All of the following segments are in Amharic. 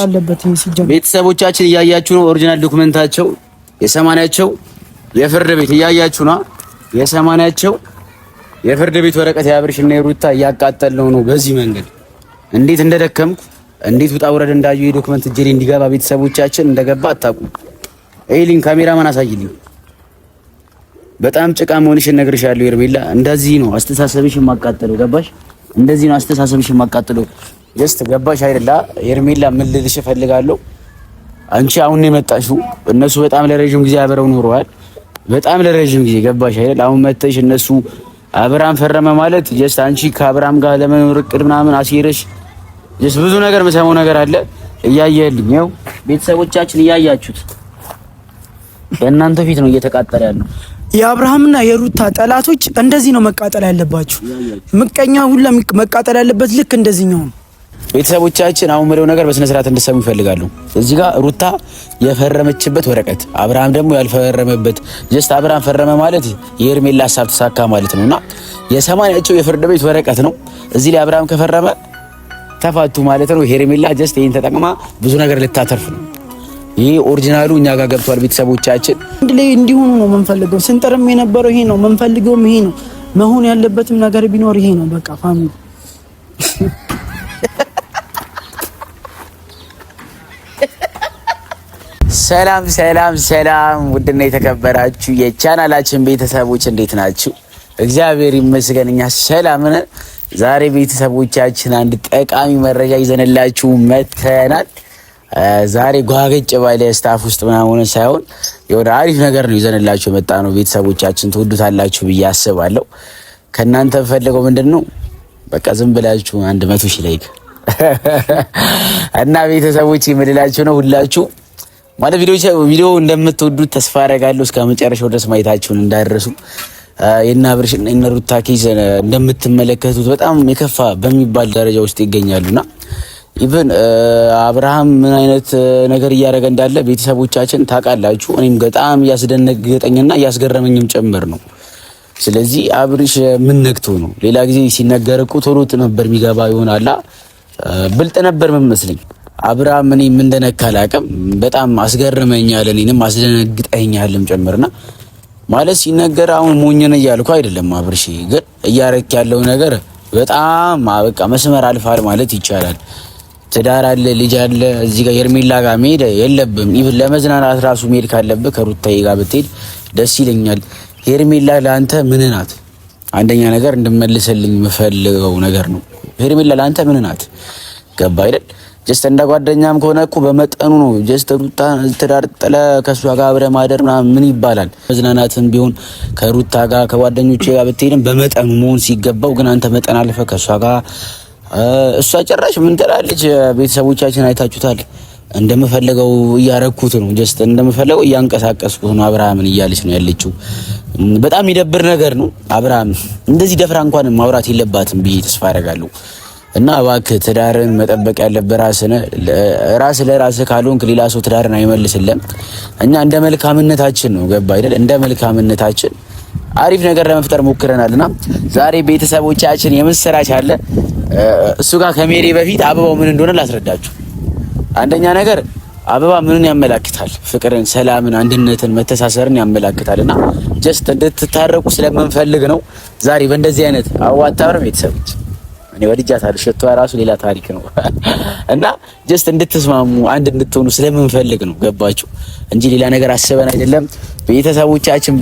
አለበት ሲጀምር ቤተሰቦቻችን እያያችሁ ነው። ኦሪጂናል ዶክመንታቸው የሰማንያቸው የፍርድ ቤት እያያችሁ ነው። የሰማንያቸው የፍርድ ቤት ወረቀት የአብርሽና የሩታ እያቃጠልነው ነው። በዚህ መንገድ እንዴት እንደደከምኩ እንዴት ውጣ ውረድ እንዳዩ የዶክመንት እጄ እንዲገባ ቤተሰቦቻችን እንደገባ አታውቁም። ኤሊን ካሜራማን አሳይልኝ። በጣም ጭቃ መሆንሽን ነግሬሻለሁ ሄርሜላ። እንደዚህ ነው አስተሳሰብሽን ማቃጠለው ገባሽ? እንደዚህ ነው አስተሳሰብሽን ማቃጠለው። ጀስት ገባሽ አይደለ ሄርሜላ? ምን ልልሽ እፈልጋለሁ፣ አንቺ አሁን የመጣሽው እነሱ በጣም ለረጅም ጊዜ አብረው ኖረዋል። በጣም ለረጅም ጊዜ ገባሽ አይደል? አሁን መተሽ እነሱ አብርሃም ፈረመ ማለት ጀስት አንቺ ከአብርሃም ጋር ለመኖር እቅድ ምናምን አሲረሽ ጀስት ብዙ ነገር መሰማው ነገር አለ። እያየልኝ ነው ቤተሰቦቻችን እያያችሁት በእናንተ ፊት ነው እየተቃጠለ ያለው። የአብርሃምና የሩታ ጠላቶች እንደዚህ ነው መቃጠል ያለባችሁ። ምቀኛ ሁላ መቃጠል ያለበት ልክ እንደዚህኛው ነው። ቤተሰቦቻችን አሁን ምለው ነገር በስነ ስርዓት እንድሰሙ ይፈልጋሉ። እዚህ ጋር ሩታ የፈረመችበት ወረቀት አብርሃም ደግሞ ያልፈረመበት ጀስት አብርሃም ፈረመ ማለት የሄርሜላ ሀሳብ ተሳካ ማለት ነውና የሰማንያቸው የፍርድ ቤት ወረቀት ነው። እዚህ ላይ አብርሃም ከፈረመ ተፋቱ ማለት ነው። ሄርሜላ ጀስት ይሄን ተጠቅማ ብዙ ነገር ልታተርፍ ነው። ይሄ ኦሪጂናሉ እኛ ጋር ገብቷል። ቤተሰቦቻችን አንድ ላይ እንዲሆኑ ነው የምንፈልገው። ስንጠርም የነበረው ይሄ ነው የምንፈልገውም ይሄ ነው። መሆን ያለበትም ነገር ቢኖር ይሄ ነው። በቃ ፋሚሊ ሰላም ሰላም ሰላም። ውድና የተከበራችሁ የቻናላችን ቤተሰቦች እንዴት ናችሁ? እግዚአብሔር ይመስገን እኛ ሰላም ነን። ዛሬ ቤተሰቦቻችን አንድ ጠቃሚ መረጃ ይዘንላችሁ መተናል። ዛሬ ጓገጭ ባለ ስታፍ ውስጥ ምናምን ሳይሆን የሆነ አሪፍ ነገር ነው ይዘንላችሁ የመጣ ነው። ቤተሰቦቻችን ትወዱታላችሁ ብዬ አስባለሁ። ከናንተ ፈልገው ምንድነው በቃ ዝም ብላችሁ 100 ሺህ ላይክ እና ቤተሰቦች የምልላችሁ ነው ሁላችሁ ማለት ቪዲዮ እንደምትወዱት ተስፋ አደርጋለሁ። እስከ መጨረሻው ድረስ ማየታችሁን እንዳደረሱ የና አብርሽና የና ሩታ ኬዝ እንደምትመለከቱት በጣም የከፋ በሚባል ደረጃ ውስጥ ይገኛሉና ኢቭን አብርሃም ምን አይነት ነገር እያደረገ እንዳለ ቤተሰቦቻችን ታውቃላችሁ። እኔም በጣም ያስደነገጠኝና ያስገረመኝም ጭምር ነው። ስለዚህ አብርሽ ምን ነክቶ ነው? ሌላ ጊዜ ሲነገር እኮ ቶሎ ነበር የሚገባ ይሆናል። ብልጥ ነበር መስለኝ። አብርሃም እኔ ምን እንደነካ አላውቅም። በጣም አስገርመኛል፣ እኔንም አስደነግጠኛልም ጭምርና ማለት ሲነገር አሁን ሞኝ ነኝ እያልኩ አይደለም። አብርሽ ግን እያረክ ያለው ነገር በጣም በቃ መስመር አልፋል ማለት ይቻላል። ትዳር አለ፣ ልጅ አለ። እዚህ ጋር ሄርሜላ ጋር መሄድ የለብም። ኢቭን ለመዝናናት ራሱ መሄድ ካለብህ ከሩታዬ ጋር ብትሄድ ደስ ይለኛል። ሄርሜላ ለአንተ ምን ናት? አንደኛ ነገር እንድመልስልኝ የምፈልገው ነገር ነው። ሄርሜላ ለአንተ ምን ናት? ገባ አይደል? ጀስት እንደ ጓደኛም ከሆነ እኮ በመጠኑ ነው። ጀስት ሩታ ትዳር ጥለ ከሷ ጋር አብረህ ማደር ምን ይባላል? መዝናናትም ቢሆን ከሩታ ጋር ከጓደኞቼ ጋር ብትሄድም በመጠኑ መሆን ሲገባው ግን አንተ መጠን አልፈህ ከሷ ጋር እሷ ጭራሽ ምን ትላለች? ቤተሰቦቻችን አይታችሁታል። እንደምፈልገው እያረኩት ነው፣ ጀስት እንደምፈልገው እያንቀሳቀስኩት ነው አብርሃምን እያለች ነው ያለችው። በጣም የሚደብር ነገር ነው። አብርሃም እንደዚህ ደፍራ እንኳን ማውራት የለባትም ብዬ ተስፋ አደርጋለሁ። እና እባክህ ትዳርን መጠበቅ ያለብህ ራስህ ለራስህ ካልሆንክ ሌላ ሰው ትዳርን አይመልስልህም። እኛ እንደ መልካምነታችን ነው ገባ አይደል? እንደ መልካምነታችን አሪፍ ነገር ለመፍጠር ሞክረናልና ዛሬ ቤተሰቦቻችን የምስራች አለ። እሱ ጋር ከሜሪ በፊት አበባው ምን እንደሆነ ላስረዳችሁ። አንደኛ ነገር አበባ ምንን ያመላክታል? ፍቅርን፣ ሰላምን፣ አንድነትን፣ መተሳሰርን ያመላክታልና ጀስት እንድትታረቁ ስለምንፈልግ ነው ዛሬ በእንደዚህ አይነት አዋጣር ቤተሰቦች እኔ ወድጃታለሁ። ሸቷ ራሱ ሌላ ታሪክ ነው እና ጀስት እንድትስማሙ አንድ እንድትሆኑ ስለምንፈልግ ነው ገባችሁ እንጂ ሌላ ነገር አስበን አይደለም። ቤተሰቦቻችን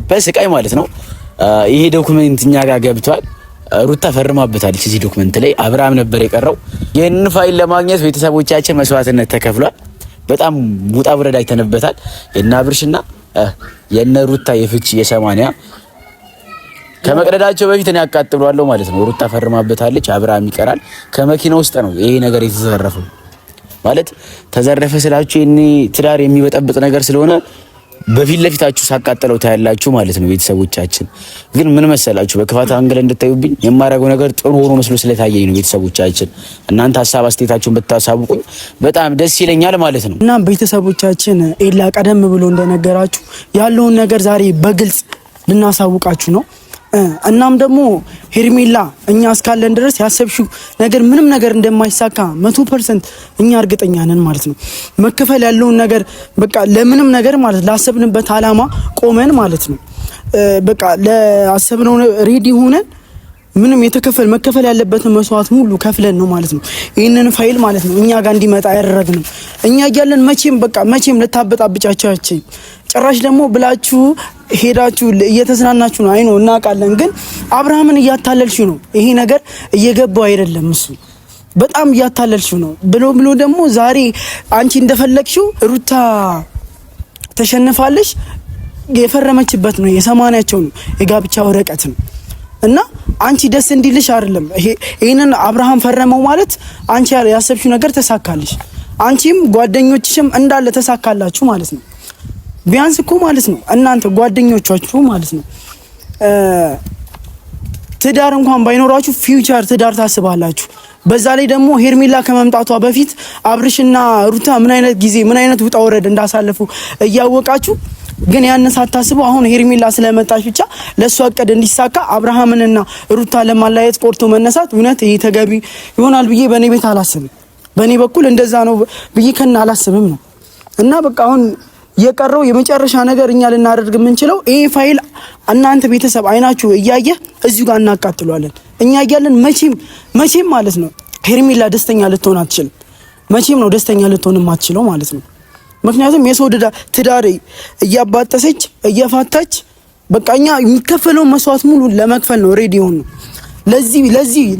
በስቃይ ማለት ነው። ይሄ ዶክመንት እኛ ጋር ገብቷል። ሩታ ፈርማበታለች። እዚህ ዶክመንት ላይ አብርሃም ነበር የቀረው። ይህንን ፋይል ለማግኘት ቤተሰቦቻችን መስዋዕትነት ተከፍሏል። በጣም ውጣ ውረድ አይተንበታል። የእነ አብርሽና የእነ ሩታ የፍቺ የሰማንያ ከመቅደዳቸው በፊት እኔ አቃጥሏለሁ ማለት ነው። ሩታ ፈርማበታለች፣ አብርሃም ይቀራል። ከመኪና ውስጥ ነው ይሄ ነገር የተዘረፈው ማለት ተዘረፈ ስላችሁ የኔ ትዳር የሚበጠብጥ ነገር ስለሆነ በፊት ለፊታችሁ ሳቃጥለው ታያላችሁ ማለት ነው። ቤተሰቦቻችን ግን ምን መሰላችሁ፣ በክፋት አንግል እንድታዩብኝ የማረገው ነገር ጥሩ ሆኖ መስሎ ስለታየኝ ነው። ቤተሰቦቻችን እናንተ ሀሳብ አስተያየታችሁን ብታሳውቁኝ በጣም ደስ ይለኛል ማለት ነው። እና ቤተሰቦቻችን ኤላ ቀደም ብሎ እንደነገራችሁ ያለውን ነገር ዛሬ በግልጽ ልናሳውቃችሁ ነው። እናም ደግሞ ሄርሜላ እኛ እስካለን ድረስ ያሰብሽው ነገር ምንም ነገር እንደማይሳካ 100% እኛ እርግጠኛ ነን ማለት ነው። መከፈል ያለውን ነገር በቃ ለምንም ነገር ማለት ላሰብንበት አላማ ቆመን ማለት ነው። በቃ ለአሰብነው ሬዲ ሆነን ምንም መከፈል ያለበትን መስዋዕት ሙሉ ከፍለን ነው ማለት ነው ይሄንን ፋይል ማለት ነው እኛ ጋር እንዲመጣ ያደረግነው። እኛ እያለን መቼም ልታበጣብጫቻችሁ ጭራሽ ደግሞ ብላችሁ ሄዳችሁ እየተዝናናችሁ ነው። አይኖ እናውቃለን፣ ግን አብርሃምን እያታለልሽ ነው። ይሄ ነገር እየገባው አይደለም። እሱ በጣም እያታለልሽ ነው ብሎ ደግሞ ዛሬ አንቺ እንደፈለግሽው ሩታ ተሸንፋለሽ የፈረመችበት ነው የሰማንያቸው ነው የጋብቻ ወረቀት ነው እና አንቺ ደስ እንዲልሽ አይደለም ይሄንን አብርሃም ፈረመው ማለት አንቺ ያሰብሽው ነገር ተሳካልሽ፣ አንቺም ጓደኞችሽም እንዳለ ተሳካላችሁ ማለት ነው። ቢያንስ እኮ ማለት ነው እናንተ ጓደኞቻችሁ ማለት ነው ትዳር እንኳን ባይኖራችሁ ፊውቸር ትዳር ታስባላችሁ። በዛ ላይ ደግሞ ሄርሜላ ከመምጣቷ በፊት አብርሽና ሩታ ምን አይነት ጊዜ ምን አይነት ውጣ ወረድ እንዳሳለፉ እያወቃችሁ ግን ያን ሳታስቡ አሁን ሄርሜላ ስለመጣች ብቻ ለሷ እቅድ እንዲሳካ አብርሃምንና ሩታ ለማላየት ቆርጦ መነሳት እውነት ይሄ ተገቢ ይሆናል ብዬ በኔ ቤት አላስብም። በኔ በኩል እንደዛ ነው ብዬ ከና አላስብም ነው እና በቃ አሁን የቀረው የመጨረሻ ነገር እኛ ልናደርግ የምንችለው ይሄ ፋይል እናንተ ቤተሰብ አይናችሁ እያየ እዚሁ ጋር እናቃጥሏለን። እኛ እያለን መቼም ማለት ነው ሄርሜላ ደስተኛ ልትሆን አትችልም። መቼም ነው ደስተኛ ልትሆን የማትችለው ማለት ነው። ምክንያቱም የሰው ትዳር እያባጠሰች እየፋታች በቃ እኛ የሚከፈለው መስዋዕት ሙሉ ለመክፈል ነው ሬዲ ሆኖ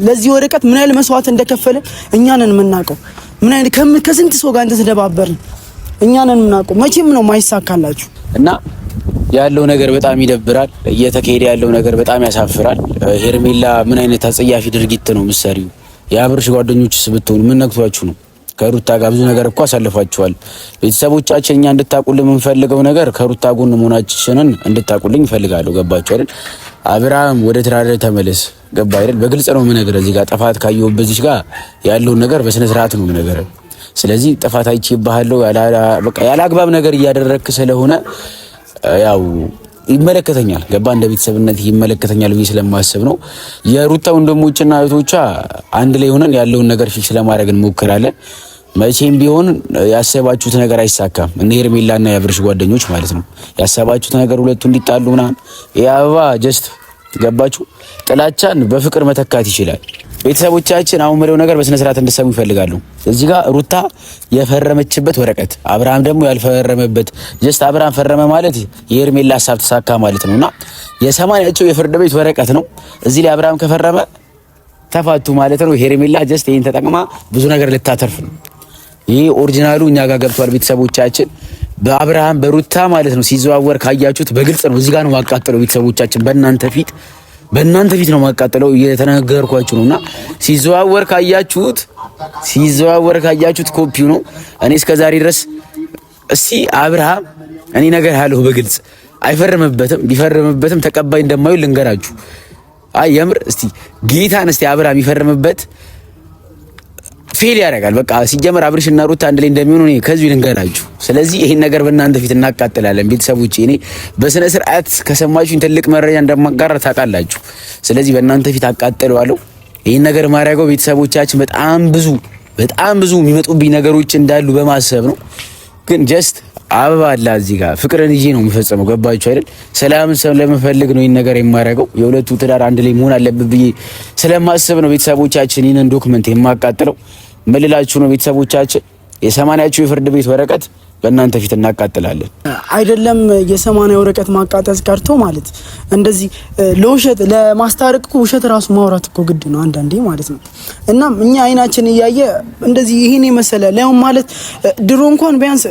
ለዚህ ወረቀት ምን ያህል መስዋዕት እንደከፈለ እኛ ነን የምናውቀው። ምን አይነት ከስንት ሰው ጋር እንደተደባበርን እኛ ነን የምናውቀው። መቼም ነው ማይሳካላችሁ እና ያለው ነገር በጣም ይደብራል። እየተካሄደ ያለው ነገር በጣም ያሳፍራል። ሄርሜላ ምን አይነት አጸያፊ ድርጊት ነው የምትሰሪው? የአብርሽ ጓደኞችስ ብትሆኑ ምን ነክቷችሁ ነው? ከሩታ ጋር ብዙ ነገር እኮ አሳልፋችኋል። ቤተሰቦቻችን እኛ እንድታቁልን የምንፈልገው ነገር ከሩታ ጎን መሆናችንን እንድታቁልኝ እፈልጋለሁ። ገባችሁ አይደል? አብርሃም ወደ ትዳር ተመለስ። ገባ አይደል? በግልጽ ነው የምነግርህ። እዚህ ጋር ጥፋት ካየሁበት እዚህ ጋር ያለውን ነገር በስነ ስርዓት ነው የምነግርህ። ስለዚህ ጥፋት አይቼብሃለሁ። በቃ ያለ አግባብ ነገር እያደረግክ ስለሆነ ያው ይመለከተኛል። ገባ? እንደ ቤተሰብነት ይመለከተኛል ብዬ ስለማስብ ነው። የሩታ ወንድሞችና እህቶቿ አንድ ላይ ሆነን ያለውን ነገር ፊክስ ለማድረግ እንሞክራለን። መቼም ቢሆን ያሰባችሁት ነገር አይሳካም። እነ ሄርሜላና የአብርሽ ጓደኞች ማለት ነው ያሰባችሁት ነገር ሁለቱ እንዲጣሉ ምናምን የአበባ ጀስት ገባችሁ? ጥላቻን በፍቅር መተካት ይችላል። ቤተሰቦቻችን አሁን ምለው ነገር በስነ ስርዓት እንድትሰሙ ይፈልጋሉ። እዚህ ጋር ሩታ የፈረመችበት ወረቀት አብርሃም ደግሞ ያልፈረመበት ጀስት አብርሃም ፈረመ ማለት የሄርሜላ ሀሳብ ተሳካ ማለት ነውና የሰማንያቸው የፍርድ ቤት ወረቀት ነው። እዚህ ላይ አብርሃም ከፈረመ ተፋቱ ማለት ነው። ሄርሜላ ጀስት ይሄን ተጠቅማ ብዙ ነገር ልታተርፍ ነው። ይሄ ኦሪጂናሉ እኛ ጋር ገብቷል። ቤተሰቦቻችን በአብርሃም በሩታ ማለት ነው ሲዘዋወር ካያችሁት በግልጽ ነው። እዚህ ጋር ነው ማቃጠለው። ቤተሰቦቻችን በእናንተ ፊት ነው ማቃጠለው። እየተናገርኳችሁ ነውና ሲዘዋወር ካያችሁት ኮፒው ነው። እኔ እስከዛሬ ድረስ እስቲ አብርሃም እኔ ነገር ያለው በግልጽ አይፈርምበትም። ቢፈርምበትም ተቀባይ እንደማይው ልንገራችሁ። አይ የምር እስቲ ጌታን እስቲ አብርሃም ይፈርምበት ፌል ያደርጋል። በቃ ሲጀመር አብርሽና ሩታ አንድ ላይ እንደሚሆኑ እኔ ከዚህ ልንገራችሁ። ስለዚህ ይሄን ነገር በእናንተ ፊት እናቃጥላለን። ቤተሰቦቼ እኔ በስነ ስርዓት ከሰማችሁኝ ትልቅ መረጃ እንደማጋራ ታውቃላችሁ። ስለዚህ በእናንተ ፊት አቃጥለዋለሁ። ይሄን ነገር ማድረገው ቤተሰቦቻችን በጣም ብዙ የሚመጡብኝ ነገሮች እንዳሉ በማሰብ ነው። ግን ጀስት አበባ አለ እዚህ ጋር ፍቅርን ይዤ ነው የምፈጸመው። ገባችሁ አይደል? ሰላምን ስለምፈልግ ነው ይሄን ነገር የማደርገው። የሁለቱ ትዳር አንድ ላይ መሆን አለበት ብዬ ስለማስብ ነው ቤተሰቦቻችን ይሄንን ዶክመንት የማቃጥለው። መልላችሁ ነው ቤተሰቦቻችን የሰማንያችሁ የፍርድ ቤት ወረቀት በእናንተ ፊት እናቃጥላለን። አይደለም የሰማንያ ወረቀት ማቃጠል ቀርቶ ማለት እንደዚህ ለውሸት ለማስታረቅ እኮ ውሸት ራሱ ማውራት እኮ ግድ ነው አንዳንዴ ማለት ነው። እናም እኛ አይናችን እያየ እንደዚህ ይሄን የመሰለ ለምን ማለት ድሮ እንኳን ቢያንስ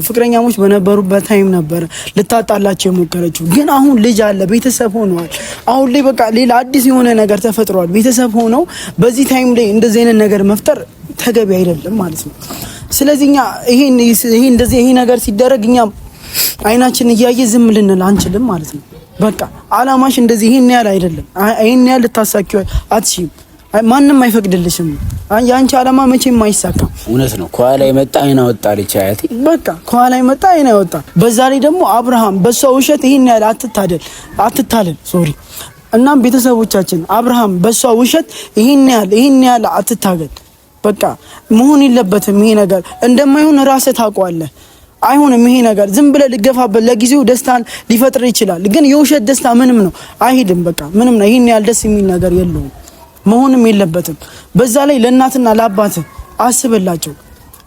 ፍቅረኛሞች በነበሩበት ታይም ነበር ልታጣላቸው የሞከረችው። ግን አሁን ልጅ አለ፣ ቤተሰብ ሆነዋል። አሁን ላይ በቃ ሌላ አዲስ የሆነ ነገር ተፈጥሯል። ቤተሰብ ሆነው በዚህ ታይም ላይ እንደዚህ አይነት ነገር መፍጠር ተገቢ አይደለም ማለት ነው። ስለዚህ እኛ ይሄ ነገር ሲደረግ እኛ አይናችን እያየ ዝም ልንል አንችልም ማለት ነው። በቃ አላማሽ እንደዚህ ይሄን ያህል አይደለም፣ ይሄን ያህል ልታሳኪው አትችይም። ማንም አይፈቅድልሽም። ያንቺ አላማ መቼም አይሳካም። እውነት ነው። ከኋላ የመጣ አይና ወጣለች አያቴ። በቃ ከኋላ የመጣ አይና ወጣ። በዛ ላይ ደግሞ አብርሃም በሷ ውሸት ይሄን ያህል አትታለል። ሶሪ። እናም ቤተሰቦቻችን አብርሃም በሷ ውሸት ይሄን ያህል አትታገል። በቃ መሆን የለበትም ይሄ ነገር። እንደማይሆን ራስህ ታውቀዋለህ። አይሆንም ይሄ ነገር። ዝም ብለህ ልገፋበት ለጊዜው ደስታን ሊፈጥር ይችላል፣ ግን የውሸት ደስታ ምንም ነው አይሄድም። በቃ ምንም ነው። ይሄን ያህል ደስ የሚል ነገር የለውም፣ መሆንም የለበትም። በዛ ላይ ለእናትና ለአባት አስብላቸው።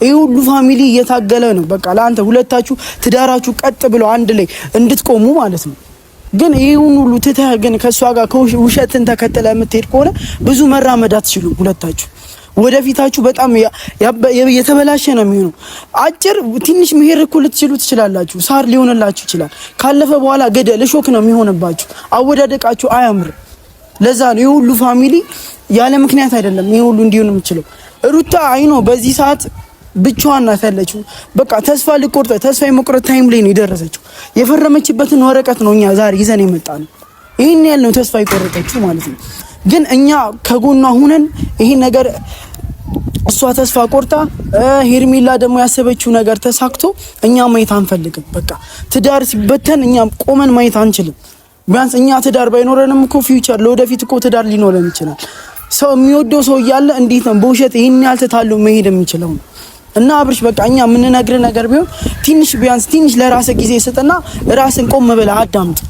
ይሄ ሁሉ ፋሚሊ እየታገለ ነው። በቃ ለአንተ ሁለታችሁ ትዳራችሁ ቀጥ ብሎ አንድ ላይ እንድትቆሙ ማለት ነው። ግን ይሄን ሁሉ ትተህ ግን ከሷ ጋር ውሸትን ተከተለ የምትሄድ ከሆነ ብዙ መራመድ አትችሉም ሁለታችሁ። ወደፊታችሁ በጣም የተበላሸ ነው የሚሆነው። አጭር ትንሽ መሄድ እኮ ልትችሉ ትችላላችሁ፣ ሳር ሊሆንላችሁ ይችላል። ካለፈ በኋላ ገደል እሾክ ነው የሚሆንባችሁ። አወዳደቃችሁ አያምርም። ለዛ ነው ይሄ ሁሉ ፋሚሊ ያለ ምክንያት አይደለም ይሄ ሁሉ እንዲሆን የምችለው። ሩታ አይኖ በዚህ ሰዓት ብቻዋን ናት ያለችው። በቃ ተስፋ የመቁረጥ ታይም ላይ ነው የደረሰችው። የፈረመችበትን ወረቀት ነው እኛ ዛሬ ይዘን የመጣነው። ይሄን ያህል ነው ተስፋ የቆረጠችው ማለት ነው። ግን እኛ ከጎኗ ሁነን ይሄ ነገር እሷ ተስፋ ቆርጣ ሄርሜላ ደግሞ ያሰበችው ነገር ተሳክቶ እኛ ማየት አንፈልግም። በቃ ትዳር ሲበተን እኛ ቆመን ማየት አንችልም። ቢያንስ እኛ ትዳር ባይኖረንም እኮ ፊውቸር ለወደፊት እኮ ትዳር ሊኖረን ይችላል። ሰው የሚወደው ሰው እያለ እንዴት ነው በውሸት ይሄን ያህል ተታሎ መሄድ የሚችለው? እና አብርሽ በቃ እኛ የምንነግርህ ነገር ቢሆን ቢያንስ ትንሽ ለራስህ ጊዜ ስጥና ራስን ቆም ብለህ አዳምጥ።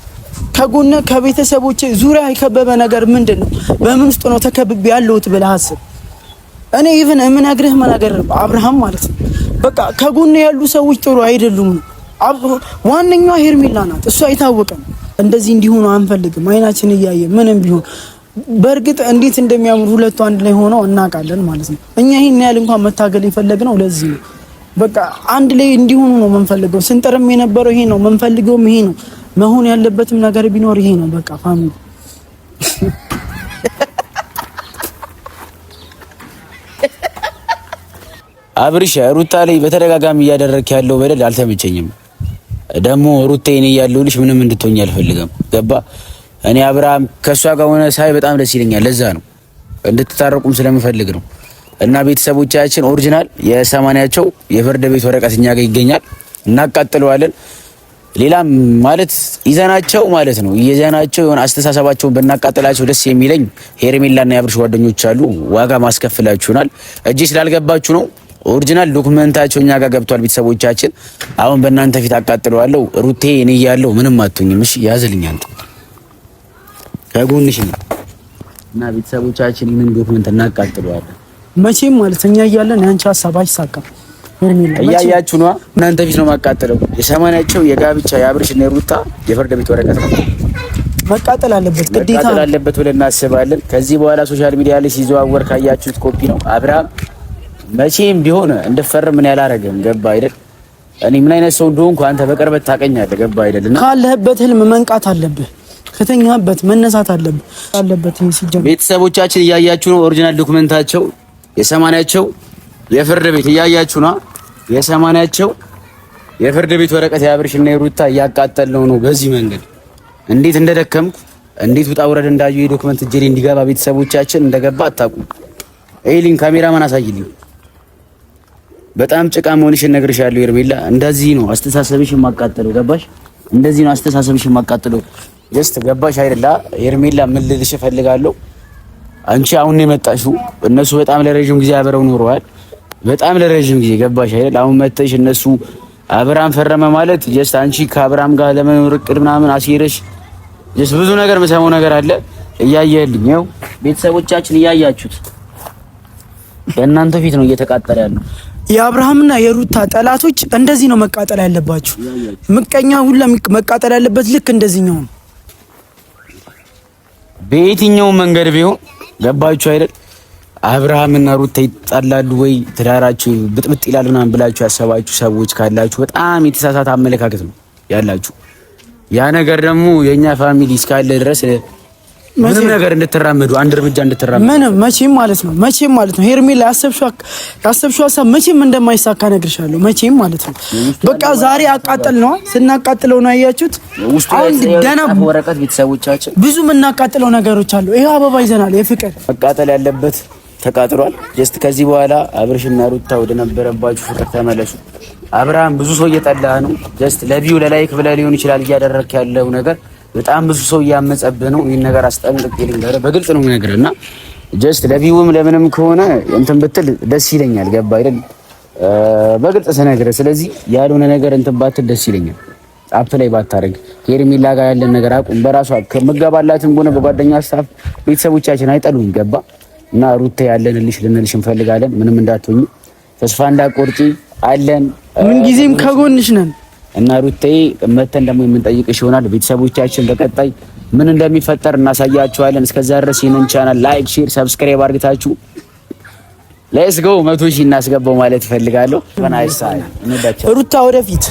ከጎነ ከቤተሰቦች ዙሪያ የከበበ ነገር ምንድን ነው? በምን ውስጥ ነው ተከብቤ ያለሁት ብለህ አስብ። እኔ ኢቭን የምነግርህ ነገር አብርሃም ማለት ነው በቃ ከጎነ ያሉ ሰዎች ጥሩ አይደሉም። ዋነኛዋ ሄርሜላ ናት። እሷ የታወቀ ነው። እንደዚህ እንዲሆኑ አንፈልግም። አይናችን እያየ ምንም ቢሆን በእርግጥ እንዴት እንደሚያምሩ ሁለቱ አንድ ላይ ሆነው እናውቃለን ማለት ነው። እኛ ይሄን ያህል እንኳን መታገል የፈለግነው ለዚህ ነው። በቃ አንድ ላይ እንዲሆኑ ነው የምንፈልገው። ስንጥርም የነበረው ይሄ ነው፣ የምንፈልገውም ይሄ ነው። መሆን ያለበትም ነገር ቢኖር ይሄ ነው። በቃ ፋሚሊ አብርሽ ሩታ ላይ በተደጋጋሚ እያደረክ ያለው በደል አልተመቸኝም። ደግሞ ሩታ እኔ ያለሁልሽ ምንም እንድትሆኝ አልፈልግም። ገባ? እኔ አብርሃም ከሷ ጋር ሆነ ሳይ በጣም ደስ ይለኛል። ለዛ ነው እንድትታረቁም ስለምፈልግ ነው። እና ቤተሰቦቻችን ኦሪጂናል የሰማንያቸው የፍርድ ቤት ወረቀት እኛ ጋር ይገኛል። እናቃጥለዋለን። ሌላም ማለት ይዘናቸው ማለት ነው የሆነ አስተሳሰባቸውን ብናቃጥላቸው ደስ የሚለኝ ሄርሜላና የአብርሽ ጓደኞች አሉ። ዋጋ ማስከፍላችሁናል። እጂ ስላልገባችሁ ነው። ኦሪጂናል ዶክመንታቸው እኛ ጋር ገብቷል። ቤተሰቦቻችን አሁን በእናንተ ፊት አቃጥለዋለሁ። ሩቴ እኔ እያለሁ ምንም አትሆኝም። እሺ ያዝልኝ፣ አንተ ከጎንሽ ነው። እና ቤተሰቦቻችን ይህንን ዶክመንት እናቃጥለዋለን መቼም ማለት እኛ እያለን ያንቺ ሀሳብ አይሳካም። እያያችሁ ነው። እናንተ ፊት ነው ማቃጠለው። የሰማንያቸው የጋብቻ የአብርሽና የሩታ የፍርድ ቤት ወረቀት ነው። መቃጠል አለበት፣ ግዴታ መቃጠል አለበት ብለን እናስባለን። ከዚህ በኋላ ሶሻል ሚዲያ ላይ ሲዘዋወር ካያችሁት ኮፒ ነው። አብርሃም መቼም ቢሆን እንድፈርም ምን ያላረገም። ገባ አይደል? እኔ ምን አይነት ሰው እንደሆንኩ አንተ በቅርበት ታውቀኛለህ። ገባ አይደልና ካለህበት ህልም መንቃት አለብህ። ከተኛበት መነሳት አለበት። ሲጀምር ቤተሰቦቻችን እያያችሁ ነው። ኦሪጂናል ዶክመንታቸው የሰማንያቸው የፍርድ ቤት እያያችሁ ነው። የሰማንያቸው የፍርድ ቤት ወረቀት የአብርሽና የሩታ እያቃጠልነው ነው። በዚህ መንገድ እንዴት እንደደከምኩ እንዴት ውጣ ውረድ እንዳዩ የዶክመንት እጄ ላይ እንዲገባ ቤተሰቦቻችን እንደገባ አታውቁም። ኤሊን ካሜራማን አሳይልኝ። በጣም ጭቃ መሆንሽን ነግሬሻለሁ ሄርሜላ። እንደዚህ ነው አስተሳሰብሽን ማቃጠለው። ገባሽ? እንደዚህ ነው አስተሳሰብሽን ማቃጠለው። ጀስት ገባሽ አይደለ ሄርሜላ? ምን ልልሽ እፈልጋለሁ፣ አንቺ አሁን ነው የመጣሽው። እነሱ በጣም ለረጅም ጊዜ አብረው ኖረዋል። በጣም ለረጅም ጊዜ ገባሽ አይደል? አሁን መተሽ እነሱ አብርሃም ፈረመ ማለት ጀስት አንቺ ከአብርሃም ጋር ለመኖር እቅድ ምናምን አሲረሽ ጀስት ብዙ ነገር መሰማው ነገር አለ። እያየልኝ ነው። ቤተሰቦቻችን እያያችሁት በእናንተ ፊት ነው እየተቃጠለ ያለው። የአብርሃምና የሩታ ጠላቶች እንደዚህ ነው መቃጠል ያለባችሁ። ምቀኛ ሁሉ መቃጠል ያለበት ልክ እንደዚህኛው ነው። በየትኛው መንገድ ቢሆን ገባችሁ አይደል? አብርሃምና ሩታ ይጣላሉ ወይ ትዳራችሁ ብጥብጥ ይላል ምናምን ብላችሁ ያሰባችሁ ሰዎች ካላችሁ በጣም የተሳሳተ አመለካከት ነው ያላችሁ። ያ ነገር ደግሞ የኛ ፋሚሊ እስካለ ድረስ ምንም ነገር እንድትራመዱ አንድ እርምጃ እንድትራመዱ ምንም መቼም ማለት ነው ሄርሜላ ያሰብሽው ሀሳብ መቼም እንደማይሳካ ነግርሻለሁ። መቼም ማለት ነው በቃ ዛሬ አቃጠል ነው ስናቃጥለው ነው ያያችሁት። አንድ ገና ወረቀት ቤተሰቦቻችን ብዙ የምናቃጥለው ነገሮች አሉ። ይሄ አበባ ይዘናል። የፍቅር መቃጠል ያለበት ተቃጥሏል። ጀስት ከዚህ በኋላ አብርሽና ሩታ ወደ ነበረባችሁ ፍቅር ተመለሱ። አብርሃም ብዙ ሰው እየጠላ ነው። ጀስት ለቪው ለላይክ ብለህ ሊሆን ይችላል እያደረክ ያለው ነገር በጣም ብዙ ሰው እያመጸብህ ነው። ይሄን ነገር አስጠንቅቄ ልንገርህ፣ በግልጽ ነው የምነግርህ እና ጀስት ለቪውም ለምንም ከሆነ እንትን ብትል ደስ ይለኛል። ገባ አይደል? በግልጽ ስነግርህ። ስለዚህ ያልሆነ ነገር እንትን ባትል ደስ ይለኛል። አፕ ላይ ባታረግ ሄርሜላ ጋር ያለን ነገር አቁም። በራሷ ከመጋባላትም ሆነ በጓደኛ ሀሳብ ቤተሰቦቻችን አይጠሉም። ገባ እና ሩታ ያለንልሽ ልንልሽ እንፈልጋለን። ምንም እንዳትሆኚ፣ ተስፋ እንዳትቆርጪ አለን። ምን ጊዜም ከጎንሽ ነን እና ሩታዬ መተን ደግሞ የምንጠይቅሽ ይሆናል። ቤተሰቦቻችን በቀጣይ ምን እንደሚፈጠር እናሳያችኋለን። እስከዛ ድረስ ይህንን ቻናል ላይክ፣ ሼር፣ ሰብስክራይብ አድርጋችሁ ሌትስ ጎ 100 ሺህ እናስገባው ማለት እፈልጋለሁ። ሩታ ወደፊት